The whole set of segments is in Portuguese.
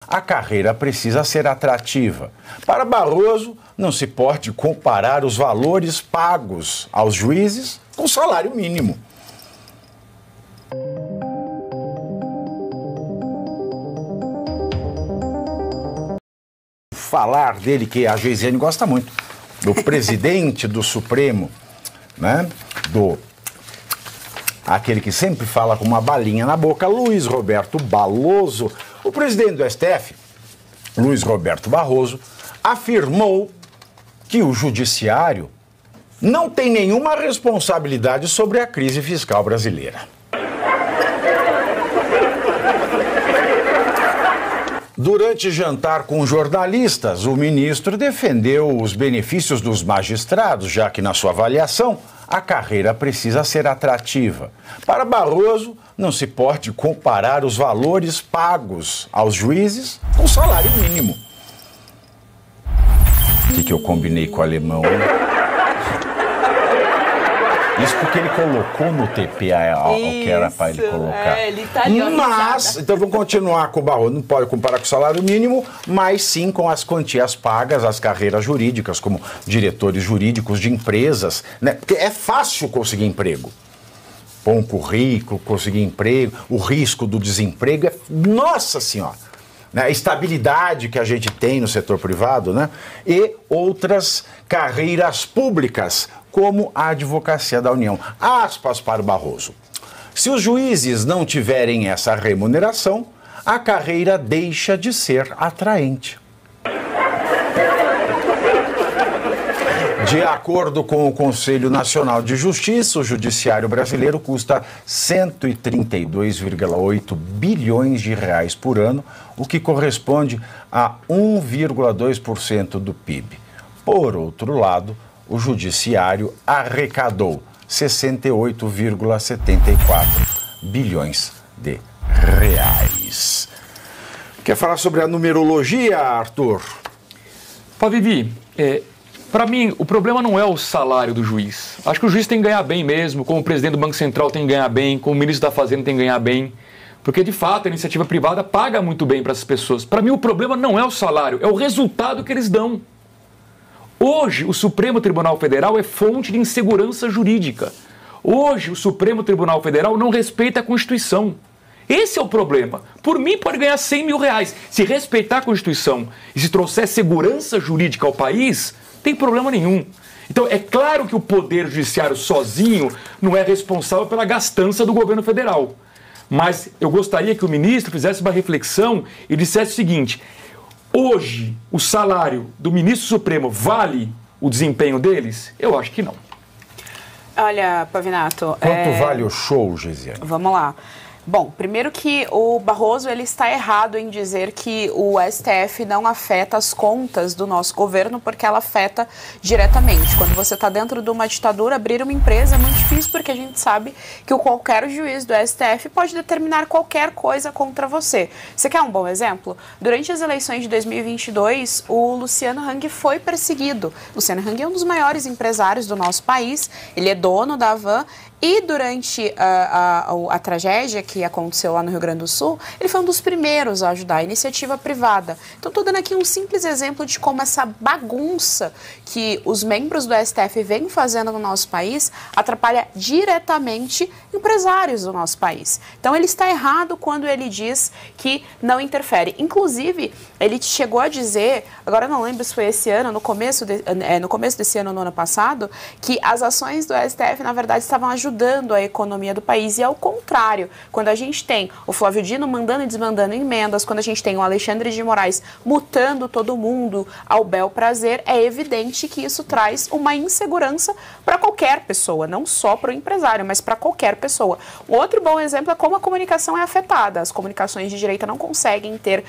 A carreira precisa ser atrativa. Para Barroso, não se pode comparar os valores pagos aos juízes com o salário mínimo. Falar dele, que a Geisiane gosta muito, do presidente do Supremo, né? Aquele que sempre fala com uma balinha na boca, Luiz Roberto Barroso. O presidente do STF, Luiz Roberto Barroso, afirmou que o judiciário não tem nenhuma responsabilidade sobre a crise fiscal brasileira. Durante jantar com jornalistas, o ministro defendeu os benefícios dos magistrados, já que, na sua avaliação, a carreira precisa ser atrativa. Para Barroso, não se pode comparar os valores pagos aos juízes com o salário mínimo. O que eu combinei com o alemão? Isso porque ele colocou no TP o que era para ele colocar. Ele italianizado. Mas, então vamos continuar com o Barroso. Não pode comparar com o salário mínimo, mas sim com as quantias pagas, as carreiras jurídicas, como diretores jurídicos de empresas, né? Porque é fácil conseguir emprego. Pôr um currículo, conseguir emprego, o risco do desemprego é... Nossa Senhora! Né? A estabilidade que a gente tem no setor privado, né? E outras carreiras públicas, como a advocacia da União. Aspas para o Barroso. Se os juízes não tiverem essa remuneração, a carreira deixa de ser atraente. De acordo com o Conselho Nacional de Justiça, o judiciário brasileiro custa 132,8 bilhões de reais por ano, o que corresponde a 1,2% do PIB. Por outro lado, o judiciário arrecadou 68,74 bilhões de reais. Quer falar sobre a numerologia, Arthur? Vivi, para mim, o problema não é o salário do juiz. Acho que o juiz tem que ganhar bem mesmo, como o presidente do Banco Central tem que ganhar bem, como o ministro da Fazenda tem que ganhar bem. Porque, de fato, a iniciativa privada paga muito bem para essas pessoas. Para mim, o problema não é o salário, é o resultado que eles dão. Hoje, o Supremo Tribunal Federal é fonte de insegurança jurídica. Hoje, o Supremo Tribunal Federal não respeita a Constituição. Esse é o problema. Por mim, pode ganhar 100 mil reais. Se respeitar a Constituição e se trouxer segurança jurídica ao país, não tem problema nenhum. Então, é claro que o Poder Judiciário sozinho não é responsável pela gastança do governo federal. Mas eu gostaria que o ministro fizesse uma reflexão e dissesse o seguinte: hoje, o salário do ministro Supremo vale o desempenho deles? Eu acho que não. Olha, Pavinato... Quanto vale o show, Geisiane? Vamos lá. Bom, primeiro que o Barroso ele está errado em dizer que o STF não afeta as contas do nosso governo, porque ela afeta diretamente. Quando você está dentro de uma ditadura, abrir uma empresa é muito difícil, porque a gente sabe que qualquer juiz do STF pode determinar qualquer coisa contra você. Você quer um bom exemplo? Durante as eleições de 2022, o Luciano Hang foi perseguido. Luciano Hang é um dos maiores empresários do nosso país, ele é dono da Havan. E durante a tragédia que aconteceu lá no Rio Grande do Sul, ele foi um dos primeiros a ajudar a iniciativa privada. Então, estou dando aqui um simples exemplo de como essa bagunça que os membros do STF vêm fazendo no nosso país atrapalha diretamente empresários do nosso país. Então, ele está errado quando ele diz que não interfere. Inclusive, ele chegou a dizer, agora eu não lembro se foi esse ano, no começo desse ano, no ano passado, que as ações do STF, na verdade, estavam ajudando a economia do país, e ao contrário, quando a gente tem o Flávio Dino mandando e desmandando emendas, quando a gente tem o Alexandre de Moraes mutando todo mundo ao bel prazer, é evidente que isso traz uma insegurança para qualquer pessoa, não só para o empresário, mas para qualquer pessoa. Outro bom exemplo é como a comunicação é afetada. As comunicações de direita não conseguem ter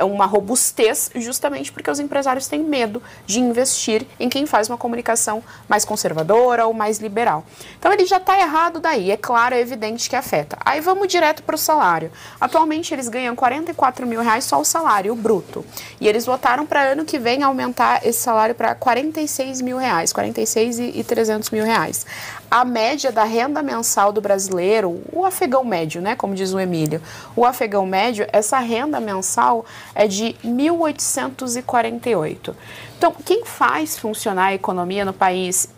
uma robustez justamente porque os empresários têm medo de investir em quem faz uma comunicação mais conservadora ou mais liberal. Então ele já está errado errado daí, é claro, é evidente que afeta. Aí vamos direto para o salário. Atualmente eles ganham R$44 mil só o salário, o bruto. E eles votaram para ano que vem aumentar esse salário para R$46 mil, R$46.300 mil. A média da renda mensal do brasileiro, o afegão médio, né, como diz o Emílio, o afegão médio, essa renda mensal é de 1.848. Então, quem faz funcionar a economia no país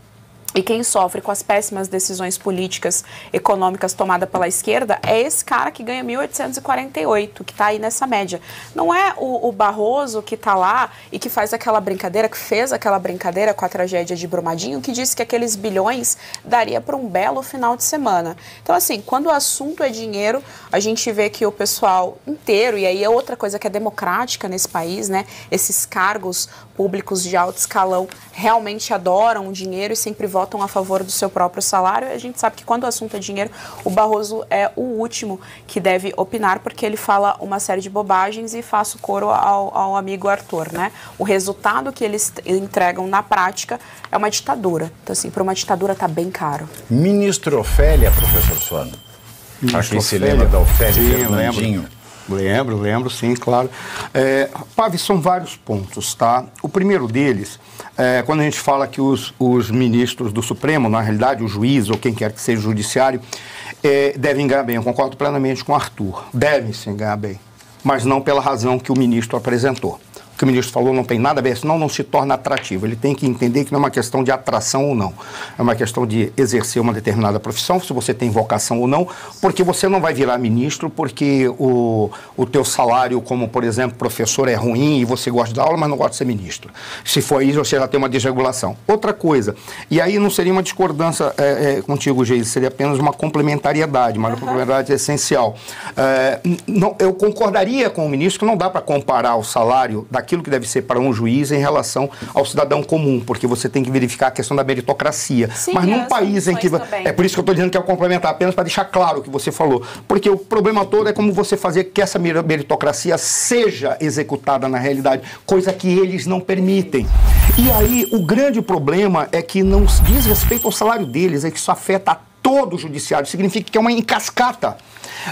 e quem sofre com as péssimas decisões políticas, econômicas tomadas pela esquerda é esse cara que ganha 1.848, que está aí nessa média. Não é o Barroso que está lá e que faz aquela brincadeira, que fez aquela brincadeira com a tragédia de Brumadinho, que disse que aqueles bilhões daria para um belo final de semana. Então, assim, quando o assunto é dinheiro, a gente vê que o pessoal inteiro, e aí é outra coisa que é democrática nesse país, né? Esses cargos públicos de alto escalão realmente adoram o dinheiro e sempre votam a favor do seu próprio salário. A gente sabe que quando o assunto é dinheiro, o Barroso é o último que deve opinar, porque ele fala uma série de bobagens e faço coro ao amigo Arthur, né? O resultado que eles entregam na prática é uma ditadura. Então, assim, para uma ditadura tá bem caro. Ministro Ofélia, professor Suano. Acho que se lembra da Ofélia Fernandinho. Lembro, sim, claro. Pavi, são vários pontos, tá? O primeiro deles, quando a gente fala que os ministros do Supremo, na realidade, o juiz ou quem quer que seja o judiciário, devem ganhar bem. Eu concordo plenamente com o Arthur. Devem sim ganhar bem, mas não pela razão que o ministro apresentou. O que o ministro falou não tem nada a ver, senão não se torna atrativo. Ele tem que entender que não é uma questão de atração ou não. É uma questão de exercer uma determinada profissão, se você tem vocação ou não, porque você não vai virar ministro porque o teu salário, como, por exemplo, professor é ruim e você gosta de dar aula, mas não gosta de ser ministro. Se for isso, você já tem uma desregulação. Outra coisa, e aí não seria uma discordância contigo, Geise, seria apenas uma complementariedade, mas uma complementariedade essencial. Eu concordaria com o ministro que não dá para comparar o salário daquilo que deve ser para um juiz em relação ao cidadão comum, porque você tem que verificar a questão da meritocracia. Sim, mas num país em que... É por isso que eu estou dizendo que é o complementar, apenas para deixar claro o que você falou. Porque o problema todo é como você fazer que essa meritocracia seja executada na realidade, coisa que eles não permitem. E aí, o grande problema é que não diz respeito ao salário deles, é que isso afeta a todo o judiciário, significa que é uma encascata.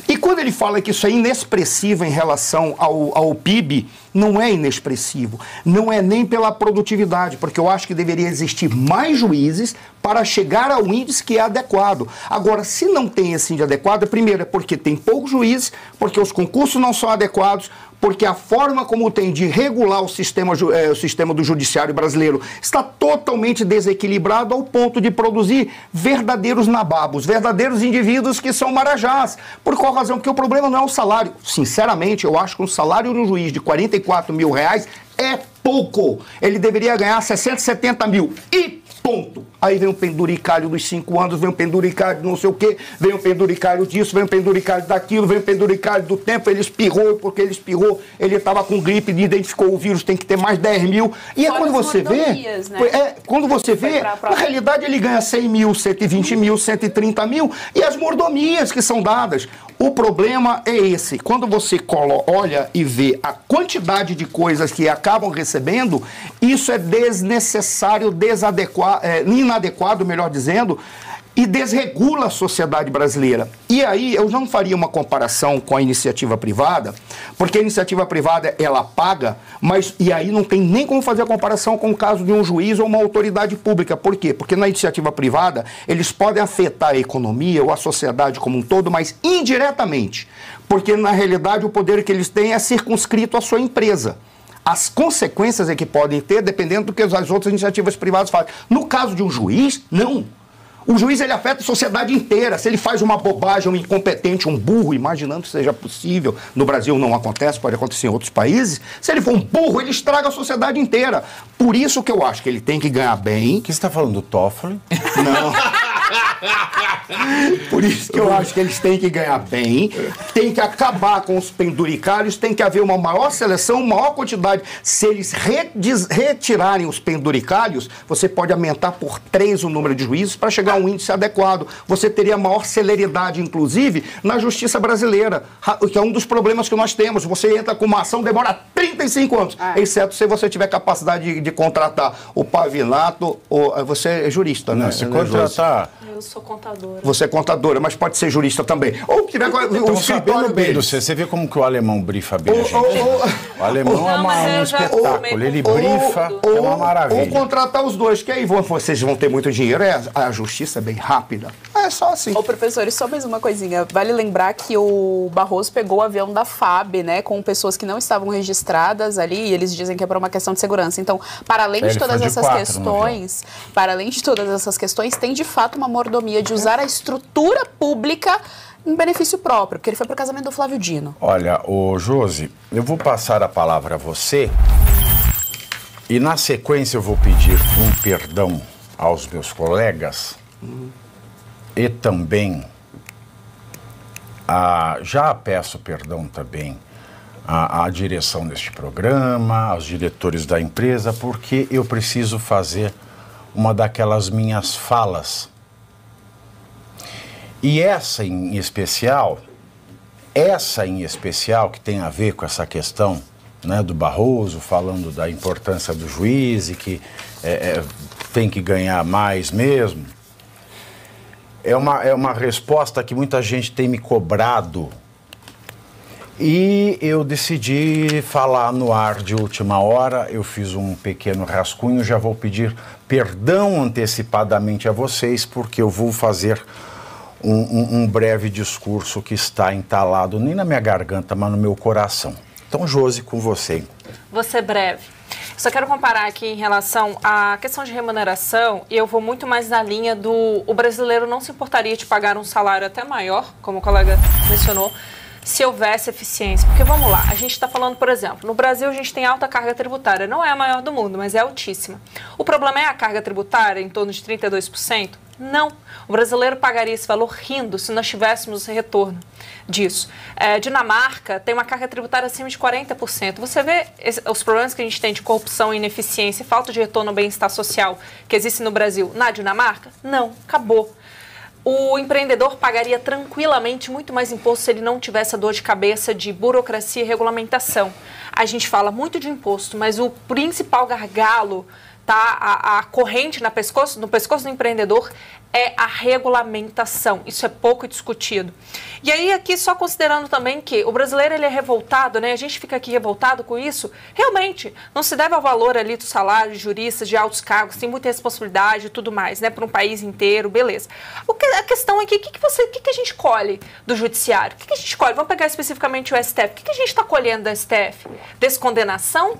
E quando ele fala que isso é inexpressivo em relação ao PIB, não é inexpressivo, não é nem pela produtividade, porque eu acho que deveria existir mais juízes para chegar ao índice que é adequado. Agora, se não tem esse índice adequado, primeiro é porque tem poucos juízes, porque os concursos não são adequados, porque a forma como tem de regular o sistema do judiciário brasileiro está totalmente desequilibrado ao ponto de produzir verdadeiros nababos, verdadeiros indivíduos que são marajás. Por qual razão? Porque o problema não é o salário. Sinceramente, eu acho que um salário de um juiz de R$44 mil é pouco. Ele deveria ganhar 60, 70 mil. E ponto. Aí vem um penduricalho dos 5 anos, vem um penduricalho de não sei o quê, vem um penduricalho disso, vem um penduricalho daquilo, vem um penduricalho do tempo, ele espirrou, porque ele espirrou, ele estava com gripe, identificou o vírus, tem que ter mais 10 mil. E é quando você vê, né? Quando você vê, na realidade ele ganha 100 mil, 120 mil, 130 mil, e as mordomias que são dadas. O problema é esse, quando você olha e vê a quantidade de coisas que acabam recebendo, isso é desnecessário, inadequado, melhor dizendo, e desregula a sociedade brasileira. E aí eu não faria uma comparação com a iniciativa privada, porque a iniciativa privada ela paga, mas e aí não tem nem como fazer a comparação com o caso de um juiz ou uma autoridade pública. Por quê? Porque na iniciativa privada eles podem afetar a economia ou a sociedade como um todo, mas indiretamente, porque na realidade o poder que eles têm é circunscrito à sua empresa. As consequências é que podem ter, dependendo do que as outras iniciativas privadas fazem. No caso de um juiz, não. O juiz, ele afeta a sociedade inteira. Se ele faz uma bobagem, um incompetente, um burro, imaginando que seja possível, no Brasil não acontece, pode acontecer em outros países, se ele for um burro, ele estraga a sociedade inteira. Por isso que eu acho que ele tem que ganhar bem. O que você está falando do Toffoli? Não. Por isso que eu acho que eles têm que ganhar bem, tem que acabar com os penduricalhos, tem que haver uma maior seleção, maior quantidade. Se eles retirarem os penduricalhos, você pode aumentar por 3 o número de juízes para chegar a um índice adequado. Você teria maior celeridade, inclusive, na justiça brasileira, que é um dos problemas que nós temos. Você entra com uma ação, demora 35 anos, exceto se você tiver capacidade de contratar o Pavinato, ou você é jurista, né? Se contratar eu sou contadora. Você é contadora, mas pode ser jurista também. Ou que negócio, o escritório bem dele. você vê como que o alemão brifa bem a gente. O alemão é um espetáculo, ele brifa, é uma maravilha. Ou contratar os dois, que aí vocês vão ter muito dinheiro, a justiça é bem rápida. É só assim. Ô, professor, e só mais uma coisinha. Vale lembrar que o Barroso pegou o avião da FAB, né, com pessoas que não estavam registradas ali, e eles dizem que é por uma questão de segurança. Então, para além de todas essas questões, tem de fato uma mordomia de usar a estrutura pública em benefício próprio, porque ele foi para o casamento do Flávio Dino. Olha, ô Josi, eu vou passar a palavra a você e na sequência eu vou pedir um perdão aos meus colegas e também já peço perdão também à direção deste programa, aos diretores da empresa, porque eu preciso fazer uma daquelas minhas falas. E essa em especial, que tem a ver com essa questão, né, do Barroso, falando da importância do juiz e que tem que ganhar mais mesmo, é uma resposta que muita gente tem me cobrado. E eu decidi falar no ar de última hora, eu fiz um pequeno rascunho, já vou pedir perdão antecipadamente a vocês, porque eu vou fazer um breve discurso que está entalado nem na minha garganta, mas no meu coração. Então, Josi, com você. Vou ser breve. Só quero comparar aqui em relação à questão de remuneração, e eu vou muito mais na linha do o brasileiro não se importaria de pagar um salário até maior, como o colega mencionou, se houvesse eficiência. Porque vamos lá, a gente está falando, por exemplo, no Brasil a gente tem alta carga tributária, não é a maior do mundo, mas é altíssima. O problema é a carga tributária, em torno de 32%? Não. O brasileiro pagaria esse valor rindo se nós tivéssemos retorno disso. Dinamarca tem uma carga tributária acima de 40%. Você vê os problemas que a gente tem de corrupção, ineficiência e falta de retorno ao bem-estar social que existe no Brasil na Dinamarca? Não, acabou. O empreendedor pagaria tranquilamente muito mais imposto se ele não tivesse a dor de cabeça de burocracia e regulamentação. A gente fala muito de imposto, mas o principal gargalo, tá, a corrente no pescoço do empreendedor é a regulamentação. Isso é pouco discutido. E aí aqui só considerando também que o brasileiro ele é revoltado, né? A gente fica aqui revoltado com isso. Realmente, não se deve ao valor ali do salário de juristas, de altos cargos, tem muita responsabilidade e tudo mais, né? Para um país inteiro, beleza. A questão é que o que a gente colhe do judiciário? O que a gente colhe? Vamos pegar especificamente o STF. O que a gente está colhendo da STF? Descondenação?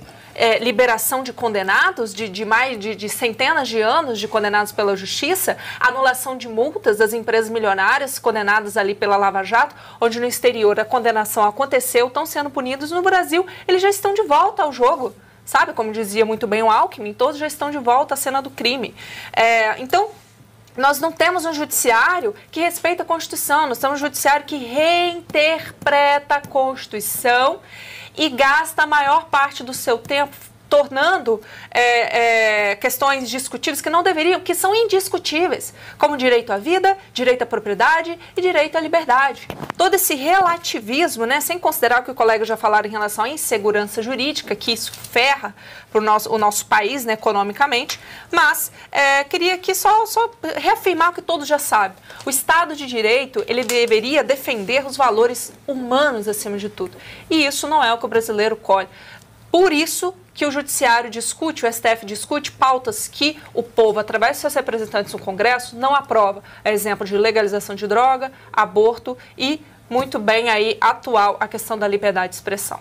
Liberação de condenados, de centenas de anos de condenados pela justiça, anulação de multas das empresas milionárias condenadas ali pela Lava Jato, onde no exterior a condenação aconteceu, estão sendo punidos. No Brasil, eles já estão de volta ao jogo, sabe? Como dizia muito bem o Alckmin, todos já estão de volta à cena do crime. Então, nós não temos um judiciário que respeita a Constituição, nós temos um judiciário que reinterpreta a Constituição e gasta a maior parte do seu tempo tornando questões discutíveis que não deveriam, que são indiscutíveis, como direito à vida, direito à propriedade e direito à liberdade. Todo esse relativismo, né, sem considerar o que o colega já falaram em relação à insegurança jurídica, que isso ferra para o nosso país, né, economicamente, mas queria aqui só reafirmar o que todos já sabem. O Estado de Direito, ele deveria defender os valores humanos acima de tudo. E isso não é o que o brasileiro colhe. Por isso que o Judiciário discute, o STF discute pautas que o povo, através de seus representantes no Congresso, não aprova. É exemplo de legalização de droga, aborto e, muito bem aí, atual, a questão da liberdade de expressão.